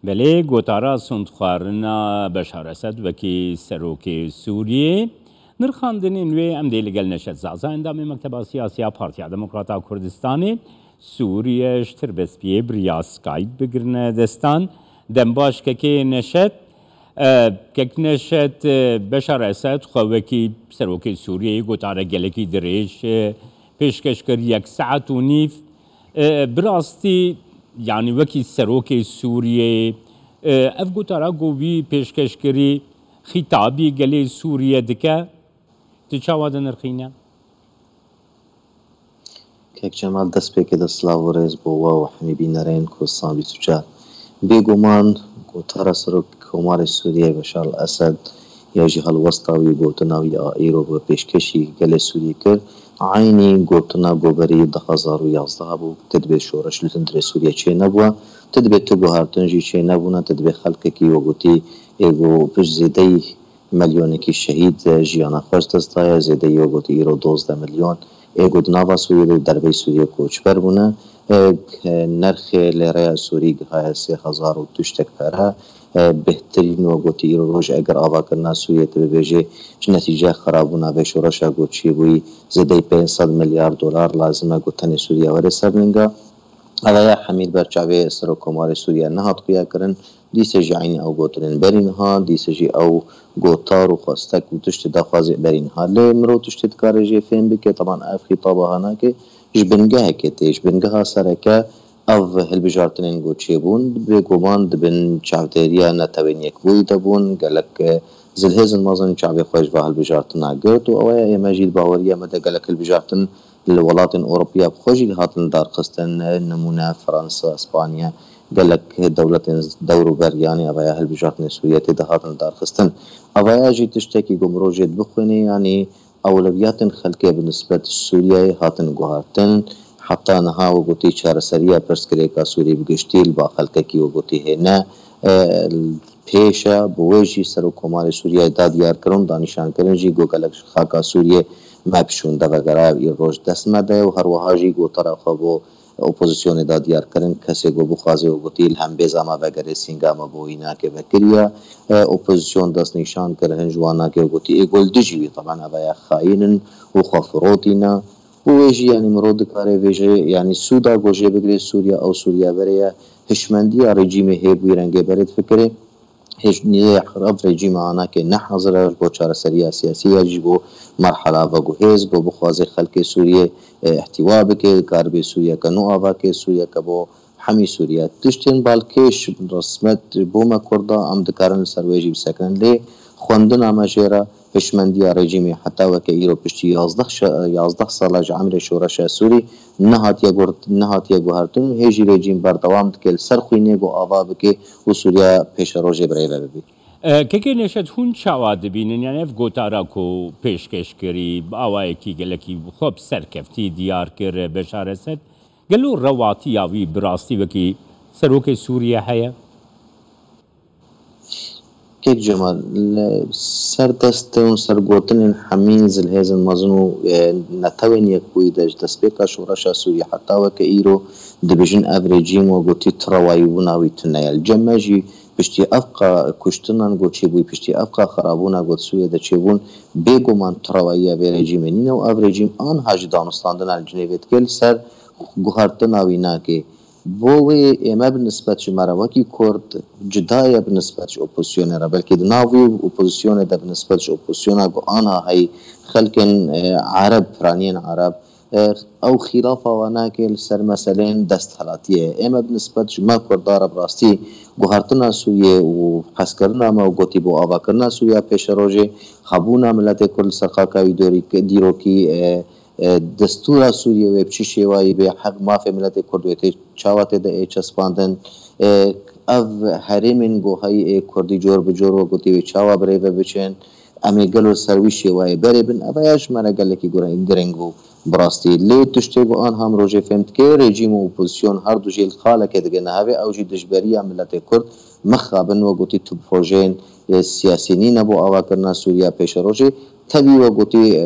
بله گوتارا سندخوارنا بشار اسد وکی سروکی سوریه نرخاندنین وی ام دیل گل نشد زعزا اندام مکتب سیاسی پارتیا دموکراتا کردستانی سوریه اشتر بسپیه بریا سکایب بگرنه دستان دنباش که نشد نشد بشار اسد خوکی سروکی سوریه گوتارا گلکی دریش پیشکش کر 1 ساعت و نیف براستی یعنی وکی سروکی سوریه اف گوتارا گوی پیشکش کری خطابی گلی سوریه دکه تچاواد نرخینه که جمال دست به که دست لاوریز بوا و حمیبی نرین کردستان 24 بگومان گوتارا سروک کمار سوریه بشار الاسد یا جهال وسطاوی گوتناوی ایرو و پیشکشی گلی سوریه کرد عینی گوتنا گوبری 2011 بو تدبیر شورش لتندر سوریه چه نبوه تدبیر تو گوهرتنجی چه نبونه تدبیر خلق کی و گوتی ایگو پش زیده ملیون کی شهید جیان خوش دستای زیده و گوتی ایرو 12 میلیون ایگو دناوا سوریه دربی سوریه کوچ بر بونه نرخ لیره سوری های 3000 و تشتک پره بهترین و گوتی ایرو روش اگر آوا کرنا سوریه تبه بیجه نتیجه خرابونه به شورش گوچی بوی زیده 500 میلیارد دلار لازمه گوتن سوریه وره سرنگا اویا حمید برچاوی سروکمار سوریه نهاد قیا کرن دیسجی عین او گوترین برین ها دیسجی او گوتار و خواستک و تشت دخوازی برین ها لی مرو تشت کارجی فهم بکه طبعا اف خطابه هانا که جبنگه که تیش بنگه سرکه او هلبجارتنین گوچی بون بگومان دبن چاودریا نتوین یک بوی دبون گلک زلهز المازن چاوی خوش با هلبجارتنا گرد و اویا مجید باوریا مده گلک هلبجارتن الولايات الأوروبية بخوجي هاتن دار قستن نمونة فرنسا اسبانيا قالك دولة دورو برياني أبايا هالبجاتن سوريا تدا هاتن دار قستن أبايا جي تشتكي قمروجي بخوني يعني أولويات خلقية بالنسبة لسوريا هاتن قهارتن حتى نها وقوتي شهر سريع برسكريكا سوري بقشتيل با خلقكي وقوتي هنا پیشا بوجی سروکمار سوریه دادیار کرن دانشان کرن جی گو گلک خاکا سوریه مپشونده وگرای این روز دست مده و هر وحاجی گو طرف بو اپوزیسیون دادیار کرن کسی گو بخوازه و گوتیل هم بیزاما وگره سینگاما بو اینا که وکریا اپوزیسیون دست نشان کرن جوانا که گوتی ایگول دیجیوی طبعا اویا خائنن و خفروتینا ویجی یعنی مرود کاره ویجی یعنی سودا گوجه بگره سوریا او سوریا بریا هشمندی رژیم هیبوی رنگه برد فکره هیچ نیه خراب رژیم آنها که نه حاضر با چارەسەری سیاسی جی بو مرحله و گوهز بو بخواز خلق سوریه احتوا بکه کاربی سوریه کنو آوا که سوریه که بو حمی سوریه تشتین بالکش رسمت بو ما کرده ام دکارن سرویجی بسکن لی خوندن آماجیرا هشمندی رژیم حتی و که ایرو پشتی 11 ساله عمر شورش سوری نهات یا گوهرتون هیچ رژیم بردوام دکل سرخوینه گو آوا بکه و سوریا پیش روژه برای ببی که نشد هون چاواد بینن یعنی اف گوتارا کو پیشکش کری آوای کی گلکی خوب سرکفتی دیار کر بشار اسد گلو رواتی آوی براستی وکی سروک سوریه هیا که جمال سر دستون سر گوتن همین زلهز المزنو نتوین یک بویدش دست بکا شورش سوریه حتی و که ایرو دبیجن افریجیم و گوتی تروایی بوناوی تنیل جمعجی پشتی افقا کشتنان گو چه بوی پشتی افقا خرابونا گو سویه ده چه بون بگو من تروایی و رژیم نینه و افریجیم آن هاج دانستاندن الجنویت کل سر گوهرتن آوینا که بوی اما بالنسبه مروکی کرد جدای بالنسبه اپوزیسیون را بلکه دناوی اپوزیسیون ده بالنسبه اپوزیسیون گو آنها های خلق عرب فرانین عرب او خلاف وانا که سر مثلا دست حالاتیه اما بالنسبه ما کردار براستی گوهرتنا سوریه و حس کردن ما و گوتی بو آوا کردن سوریه پیش روزه خبونا ملت کرد سرخاکاوی دیروکی دستور سوریه و بچی شوایی به حق مافی ملت کردویت چاوات ده ایچسپاندن او حرمین گوهای کردی جور بجور و گوتی و چاوا برای بچین امی گلو سروی شوایی بری بن اویاش مرا گله کی گرنگو براستی لی تشتی با آن هم روژه فهمت که رژیم و اپوزیسیون هر دو جیل خاله که دیگه نهوی او جی دجبری ملت کرد مخابن و گوتی تو پروژین سیاسی نبو آوا کرنا سوریا پیش روژه تبی و گوتی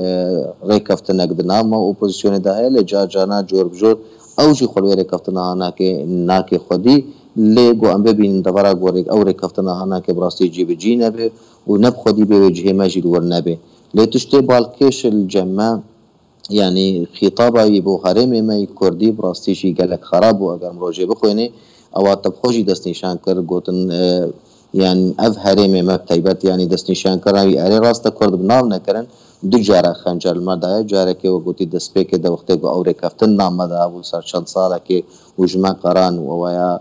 ریکفت نگدنا ما اپوزیسیون ده لی جا جانا جور بجور او جی خلوی ریکفت ناکه خودی لێ گۆ ئەم ببینن دەبارا گۆڕێک ئەو ڕێککەوتنە هەناکە بڕاستی جێبەجێ نەبێ و نەب خۆدی بێ جهێمەژی وەرنەبێ لێ تشتێ باڵکێش الجەمە يعني خطابا بۆ هەرێمێمەی کوردی بڕاستیشی گەلک خراپ بوو ئەگەر ڕۆژێ بخوێنێ ئەوە تەبخۆشی دەستنیشان کرد گوتن يعني ئەف هەرێمێمە تایبەت ینی دەستنیشانکردناوی ئەرێ ڕاستە کورد بناو نەکردن دو جارە خەنجەر مەدایە جارێکەوە گوتی دەستپێکێ دەوەختێک ئەو ڕێککەوتن نامەدا بوو سەر چەند ساڵێکێ وژمە قەران وەوەیە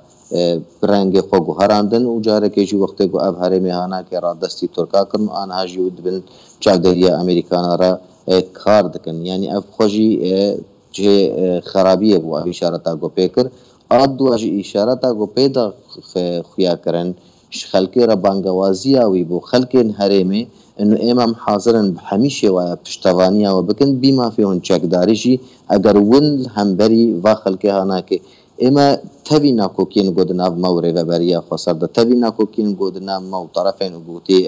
برەنگی خۆ گوهەراندن و جارێکێکی وەختێک و ئەف هەرێمی هاناکێ ڕادەستی تورکاکردن و ئانهاژی و دبن چاودێریە ئەمریکانەرە کار دکن یعنی ئەف خۆشی جێ خراپیە بوو ئەو ئیشارەتا گۆ پێ کرد ئا دوواژی ئیشارەتا گۆ پێدا خویاکردن خەلکێرە بانگەوازیاوی بۆ خەلکێن هەرێمێ انه ئێمە حاضرن هەمی شێوایە پشتەوانیەوە بکن بیمافیۆن چەکداریشی ئەگەر ون هەمبەری وا خەلکێ هاناکێ ئێمە تەوی ناکۆکیین گۆدناو مەورێ بەبەریە خۆسەردە تەوی ناکۆکیین گۆدنا مەو تەرەفێن و گوتی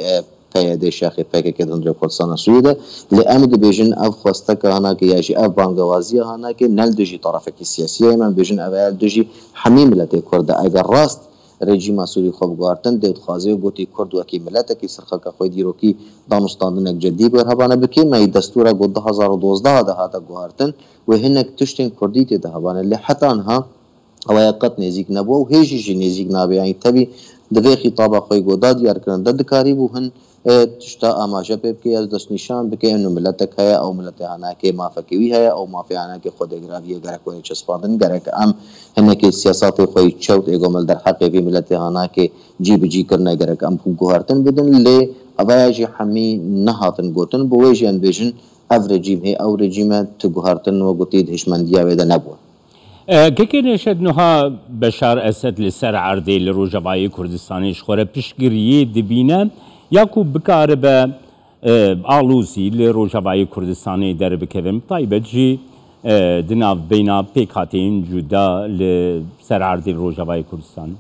پەیەدێ شاخی پێکێکێ دەندرێ کوردستانە سووریەدا لێ ئەم دەبێژن ئەو خۆستەکە هەناکە یاژی ئەو بانگەوازیە هەناکێ نەل دژی تەرەفێکی سیاسیە ئێمە بێژن ئەوەیە دژی هەمی ملەتێ کوردە ئەگەر ڕاست رژیما سووری خۆ بگواردن دەوتخوازێ و گوتی کورد وەکی ملەتێکی سرخەکە خۆی دیرۆکی دامستاندنێک جدی بەرهەبانە بکەمەی دەستورە بۆ 2012 دەهاتە گواردن و هەنێک تشتێن کوردی تێدا هەبانە لێ حەتانها ئەوەیە قەت نێزیک نەبووە و هێژیشی نێزیک نابێ یانی تەبی دەبێ خیتابە خۆی گۆدا دیارکردن دەدکاری بوو هەن تشتا ئاماژە پێ بکە از دەستنیشان بکەن و ملەتێک هەیە ئەو ملەتە هەناکێ مافەکەوی هەیە ئەو مافیانەکە خۆدەگراویە گەرەکۆی چەسپاندن گەرەکە ئەم هەنێکی سیاساتی خۆی چەوت ئێگۆمەل دەرحەقێوی ملەتی هەناکێ جیبجیکردنە گەرەکە ئەم گوهارتن بدن لێ ئەوەیەژی هەمی نەهاتن گوتن بۆ وێژیان بێژن ئەف رژیم هەیە ئەو رژیمە تو گوهارتن وە گوتی هێشمەندیاوێدە نەبووە گەکێنێشت نوها بەشار ئەسەد لەسەر عەردەی لە ڕۆژەڤایی کوردستانیش خۆرە پشتگیریە دبینە یاکو بکارە بە ئاڵوزی لە ڕۆژەڤایی کوردستانی دەربکەوم تایبەتجی دناو بەینا پێک هاتین جودا لە سەر عەردەی ڕۆژەڤایی کوردستان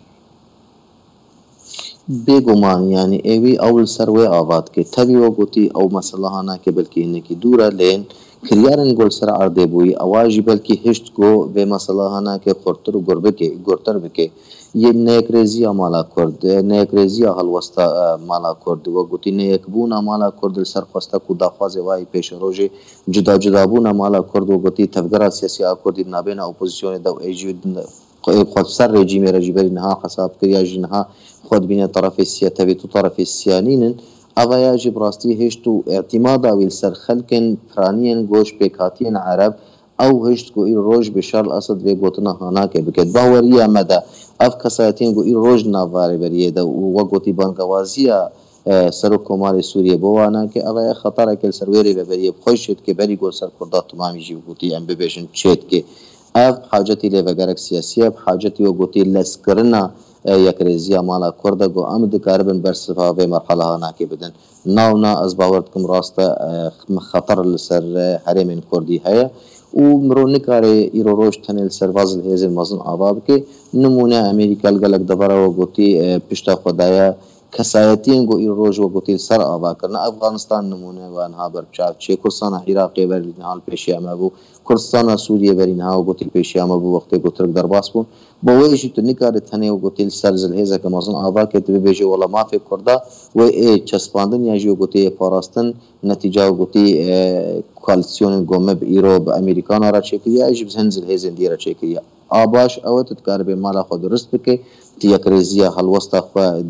بێگومان ینی ئێوی ئەول سەروێ ئاوات کە تەوی وە گوتی ئەو مەسەلەهاناکە بەلکی هەنێکی دوورە لێن کریارن گۆل سەر عەردێ بووی ئەواژی بەلکی هشت گۆ بێ مەسەلەهاناکە خۆرتر و گۆرتر بکێ یەک نەیەکرێزیە مالا کورد نەیەکرێزیە هەڵوەستە مالا کورد وە گوتی نەیەکبوونە مالا کورد لەسەر خۆستە و داخوازێ وای پێشە ڕۆژێ جدا جدابوونە مالا کورد و گوتی تەفگەرە سیاسی ئاکوردی نابێنە ئۆپۆزیسیۆنێدا و ئێژی خۆت سەر ڕێجیمێ ڕێژیبەری نەها حەساب کردیاژی نەها خۆت بینە تەرەفی سیاتەوێت و تەرەفی سیانینن ئەوەیەژی بڕاستی هێشت و ئێرتیماداویل سەر خەلکن پرانیەن گۆش پێکهاتیەن عەرەب ئەو هشت گوئی ڕۆژ بشار ئەسد بێ گوتنە هەناکێ بکێت باوەریە مەدە ئەف کەسایەتین گوئی ڕۆژ ناوارێ بەریێدە و وە گوتی بانگەوازیە سەرۆک کۆماری سووریە بۆ واناکە ئەوەیە خەتەرێکە سەروێرێ بەبەریە بخۆی شێت کە بەری گۆ سەر کوردە تمامیژی گوتی ئەم ببێژن چێت کێ ئەف حاجەتی لێڤەگەرێک سیاسیە حاجەتی وە گوتی لەسکردنە یەکرێزیە مالا کوردە گۆ ئەم دکاربن بەرسفا بێ مەرحەڵەها ناکێ بدن ناونا ئەس باوەڕ دکم ڕاستە خەتەر لەسەر هەرێمێن کوردی هەیە و مرۆ نکارێ ئیرۆ ڕۆژ تەنێ لەسەر ڤازل هێزن مەزن ئاوا بکێ نمونە ئەمریکا لەگەلک دەبەرەوە گوتی پشتا خۆدایە کەسایەتین گۆ ئیر ڕۆژ وە گوتی سەر ئاواکردن ئەفغانستان نمونە وانها بەرچاو چێ کوردستانە عێراقێ بەرینهاڵ پێشیامە بوو کوردستانە سووریە بەرینها و گوتی پێشیامە بوو وەختێک گوترک دەرباس بوون بۆ وەیەشی تو نکارێت هەنێ و گوتی سەر زلهێزەکە مەزن ئاواکێت ببێژێ وەڵە مافێ کووردا وێ چەسپاندن یاژی و گوتی پاراستن نەتیجا و گوتی کوالسیۆنن گۆمە بە ئیرۆ بە ئەمریکانە ڕاچێکردی یاژی بزهن زلهێزن دیرە چێکردی ئاباش ئەوە تکار بێ مالا خۆ درست بکەی یەکرێزیە هەڵوەستە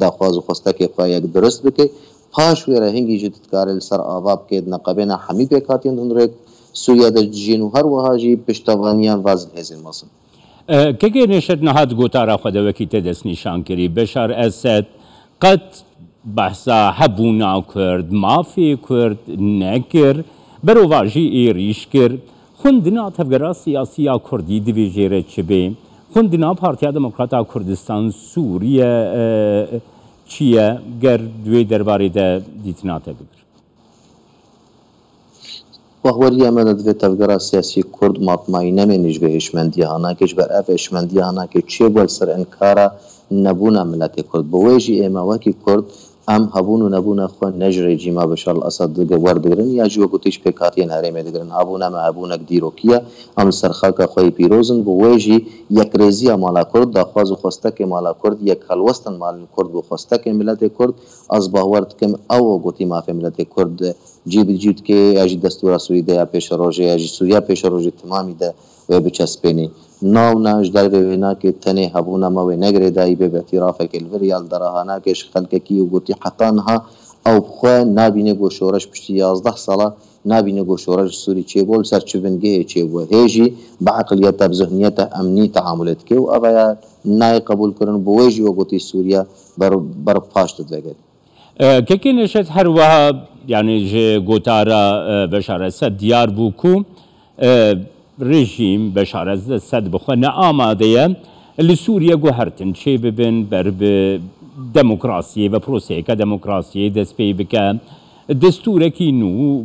داخواز و خۆستەکێ خۆ یەک درست بکەی پاش وێرە هەنگیژی تکارە لەسەر ئاوا بکەیت نەقەبێنە هەمی پێکاتین هەندڕێک سووریا دەجین و هەروەهاژی پشتەوانیان ڤازل هێزن مەسن کەگەێنێشت نەهات گۆتارە خۆدەوەکی تێدەست نیشانکردی بەشار ئەسەد قەت بەحسا هەبوو ناکرد مافی کورد نەکرد بەرەواژی ئێریش کرد خوندنا تەفگەرە سیاسیە کوردی دەبێژێرە چ بێ خوندنا پارتیا دموکراتا کوردستان سووریە چییە گەر دوێ دەربارەیدا دیتناتە بگرت وەهوەریە ئەمە دەبێت تەفگەرە سیاسی کورد ماپمایی نەمێنیش بە هێشمەندیە هەناکەش بەر ئەف هێشمەندیە هەناکە چێ بۆ سەر ئەنکارە نەبوونە ملەتی کورد بۆ وێژی ئێمە وەکی کورد ام هبون و نبون خو نج رژیما بشار الاسد دگه وردگرن یا جو گوتیش پکاتین هرم دگرن ابونا ما ابونک دیروکیا ام سرخاک خوی پیروزن بوجی یک رزیا مالا کرد داخواز خوستک مالا کرد یک خلوستن مال کرد بو خوستک ملت کرد از باورد کم او گوتی ما ملت کرد جیب که اجی دستور سوریه پیش روزه اجی سوریه پیش روزه تمامی ده و بچسبنی ناو ناش در بهنا که تنه هبونا ما و نگره دایی به اعتراف کلوریال درهانا کش خلق کی و گوتی حتی نها او خو نابینه گو شورش پشتی 11 ساله نابینه گو شورش سوری چه بول سر چبنگه چه و هیجی بعقلیت بذهنیت امنی تعاملت که و ابا نای قبول کردن بوجی و گوتی سوریا بر پاشت دگه که نشد هر وها يعني جي قوتارا بشار الأسد ديار بوكو رژیم بشار الأسد بخوانا آماده لسوريا قهرتن شي ببن برب ديمقراسية و بروسيكا ديمقراسية دست بي بكا دستوركي نو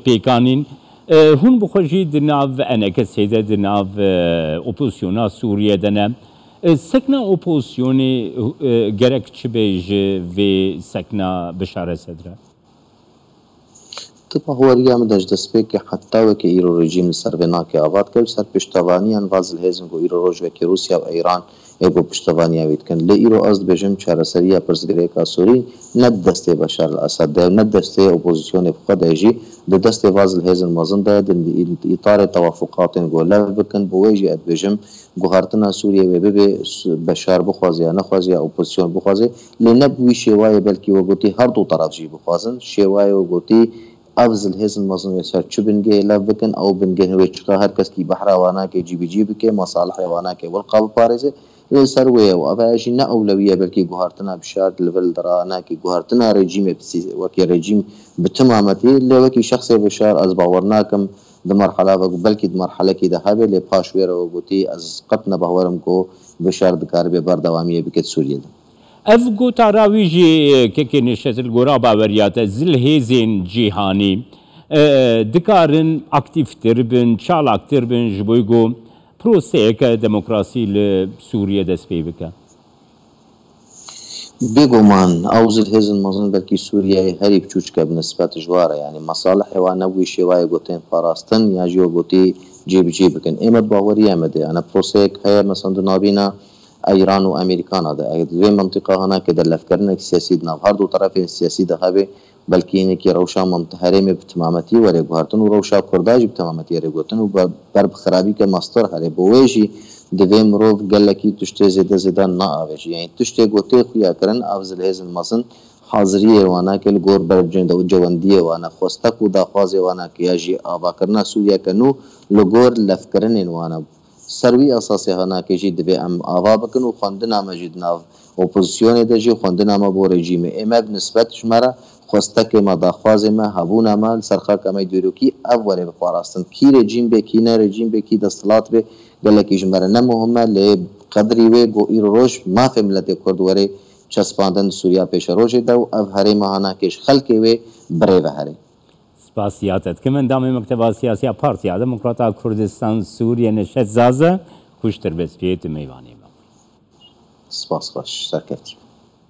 بيكانين هون بخوشي دناف أنا كسيدة دناف أوبوزيونا سوريا دنا سكنا أوبوزيوني جرك تشبيج في سكنا بشار الأسد طبعا هو ريام داش دسبيك حتى وكي إيرو رجيم سربناك آباد كل سر بشتواني أنواز الهزم كو إيرو روج وكي روسيا و إيران ايگو پشتوانیا وید کن لی ایرو از بجم چهارسریا پرزگریکا سوری ند دسته بشار الاسد ده ند دسته اپوزیسیون خود ایجی ده دسته واز الهزم مازن ده در اطار توافقات گولا بکن بویجی اد بجم گوهرتنا سوریه و ببه بشار بخوازی نخوازی اپوزیسیون بخوازی لی نبوی شوای بلکی و گوتی هر دو طرف جی بخوازن شوای و گوتی افضل هزن مازن سر چو بنگه لا بکن او بنگه و چقا هر کس کی بحر وانا که جی بکه مصالح وانا که والقاب پارزه سروي وأباجي نا أولوية بلكي جوهرتنا بشار ليفل درانا كي جوهرتنا رجيم بسي وكي رجيم بتمامتي اللي وكي شخص بشار از باورناكم دمرحلة بلكي دمرحلة كي دهابي اللي باشوير وقوتي از قطنا باورم كو بشار دكار ببار دوامية بكت سوريا أفقو تراويجي كي نشت القرابة وريات زل هيزين جيهاني دكارن أكتيف تربن شال تربن جبويقو پروسه دموکراسی لسوریه دست پی بکن بگومان اوزل هزن مازن بلکی سوریه هری بچوچ که بنسبت جواره يعني مصالح و نبوی شوای گوتین فراستن یا جو گوتی جیب بکن ایمد باوری امده انا پروسه که مثلا دنابینا ایران و امریکان ده دوی منطقه هنا که در لفکرنک سیاسی دناب هر دو طرف سیاسی ده هبه بلکه اینه که روشا منطقه بتمامتی و رگوهرتن و روشا کرداج بتمامتی رگوهرتن و بر بخرابی که مستر هره بویجی دوی مروف گلکی تشته زیده نا آویجی یعنی تشته گوته خویا کرن افضل هزن مزن حاضریه وانا که لگور بر جواندیه وانا خوستک و داخوازه وانا که یاجی آبا کرنا سوریا کنو لگور لفکرن وانا سروی اساسی هنا که جی دوی ام آوا بکن و خوندنا مجید ناو اپوزیسیون ده جی خوندنا ما بو رژیم اما بنسبت شماره خوستک ما داخواز ما هبون ما سرخا کمی دیروکی اوله بفاراستن کی رژیم به کی نه رژیم به کی دستلات به گلکی جمره نه مهمه لی قدری و گو ایرو روش ما فی ملت کرد وره چسپاندن سوریا پیش روش ده و او هره ماهانا کش خلقی و بره و هره سپاسیاتت که من دام مکتب سیاسی پارتی دموکرات کردستان سوریه نشست زازه کشتر بسپیت میوانی سپاس خوش سرکتی